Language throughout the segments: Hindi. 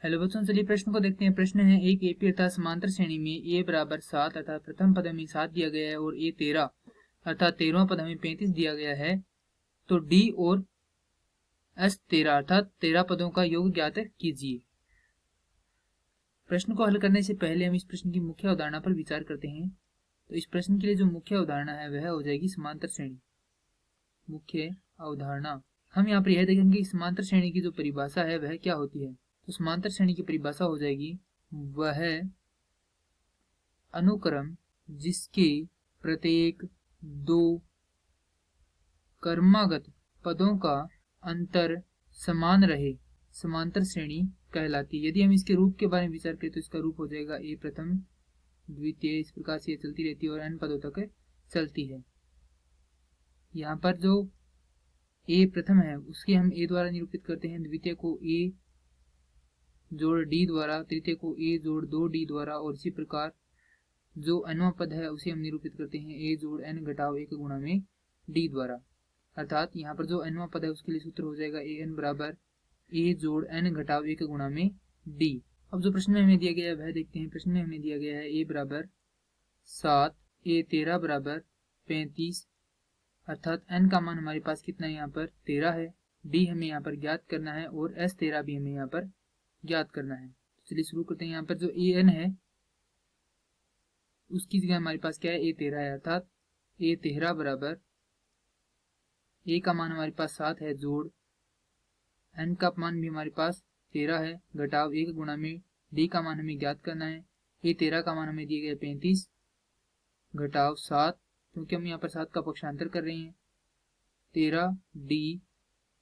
हेलो बच्चों, चलिए प्रश्न को देखते हैं। प्रश्न है एक एपी अर्थात समांतर श्रेणी में ए बराबर 7 अर्थात प्रथम पद हमें 7 दिया गया है और ए 13 अर्थात 13वां पद हमें 35 दिया गया है। तो डी और एस 13 अर्थात 13 पदों का योग ज्ञात कीजिए। प्रश्न को हल करने से पहले हम इस प्रश्न की मुख्य अवधारणा पर विचार करते हैं। तो इस प्रश्न के लिए जो मुख्य अवधारणा है वह हो जाएगी समांतर श्रेणी। मुख्य अवधारणा हम यहाँ पर यह देखेंगे कि समांतर श्रेणी की जो परिभाषा है वह क्या होती है। तो समांतर श्रेणी की परिभाषा हो जाएगी वह अनुक्रम जिसके प्रत्येक दो क्रमागत पदों का अंतर समान रहे समांतर श्रेणी कहलाती है। यदि हम इसके रूप के बारे में विचार करें तो इसका रूप हो जाएगा ए प्रथम द्वितीय, इस प्रकार से चलती रहती है और n पदों तक चलती है। यहाँ पर जो ए प्रथम है उसके हम ए द्वारा निरूपित करते हैं, द्वितीय को ए जोड़ डी द्वारा, तृतीय को ए जोड़ 2d द्वारा और इसी प्रकार जो nवां पद है उसे हम निरूपित करते हैं ए जोड़ n घटाव 1 गुणा में d द्वारा। अर्थात यहाँ पर जो nवां पद है उसके लिए सूत्र हो जाएगा ए एन बराबर ए जोड़ n घटाव 1 गुणा में d। अब जो प्रश्न में हमें दिया गया है वह देखते हैं। प्रश्न में हमें दिया गया है ए बराबर 7, ए 13 बराबर 35 अर्थात n का मान हमारे पास कितना है, यहाँ पर 13 है। d हमें यहाँ पर ज्ञात करना है और s 13 भी हमें यहाँ पर ज्ञात करना है। चलिए शुरू करते हैं। यहाँ पर जो ए एन है उसकी जगह हमारे पास क्या है, ए 13 है। अर्थात ए 13 बराबर ए का मान हमारे पास 7 है जोड़ n का मान भी हमारे पास 13 है घटाव 1 गुणा में d का मान हमें ज्ञात करना है। ए 13 का मान हमें दिया गया 35 घटाव 7, क्योंकि हम यहाँ पर 7 का पक्षांतर कर रहे हैं, 13d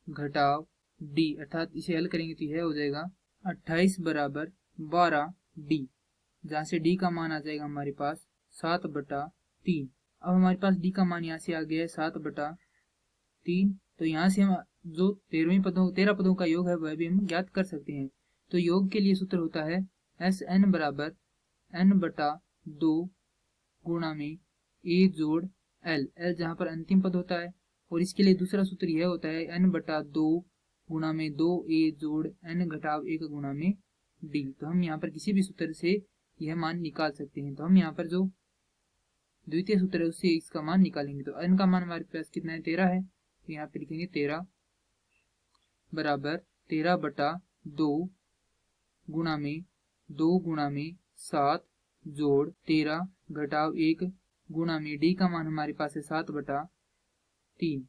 घटाव d अर्थात इसे हल करेंगे तो यह हो जाएगा 28 बराबर 12d, जहाँ से d का मान आ जाएगा हमारे पास 7/3। अब हमारे पास d का मान यहाँ से आ गया है 7/3। तो यहाँ से हम जो 13 पदों का योग है वह भी हम ज्ञात कर सकते हैं। तो योग के लिए सूत्र होता है Sn बराबर n/2 गुणा में a जोड़ l, l जहाँ पर अंतिम पद होता है। और इसके लिए दूसरा सूत्र यह होता है n/2 गुणा में 2a जोड़ n घटाव 1 गुणा में d। तो हम यहाँ पर किसी भी सूत्र से यह मान निकाल सकते हैं। तो हम यहाँ पर जो द्वितीय सूत्र है उससे इसका मान निकालेंगे। तो n का मान हमारे पास कितना है, 13 है। तो यहाँ पे लिखेंगे 13 बराबर 13/2 गुणा में 2 गुणा में 7 जोड़ 13 घटाव 1 गुणा में d का मान हमारे पास है 7/3।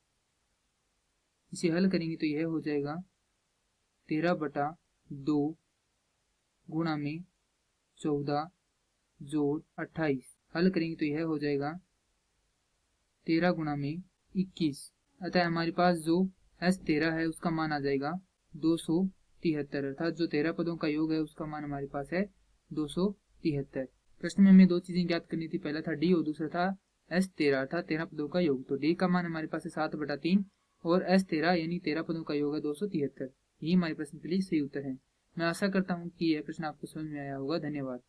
इसे हल करेंगे तो यह हो जाएगा 13/2 गुणा में 14 जोड़ 28। हल करेंगे तो यह हो जाएगा 13 गुणा में 21। अतः हमारे पास जो S13 है उसका मान आ जाएगा 273, अर्थात जो 13 पदों का योग है उसका मान हमारे पास है 273। प्रश्न में हमें दो चीजें ज्ञात करनी थी, पहला था d और दूसरा था S13 अर्थात 13 पदों का योग। तो d का मान हमारे पास है 7/3 और S13 यानी 13 पदों का योग है 273। यही हमारे प्रश्न के लिए सही उत्तर है। मैं आशा करता हूँ कि यह प्रश्न आपको समझ में आया होगा। धन्यवाद।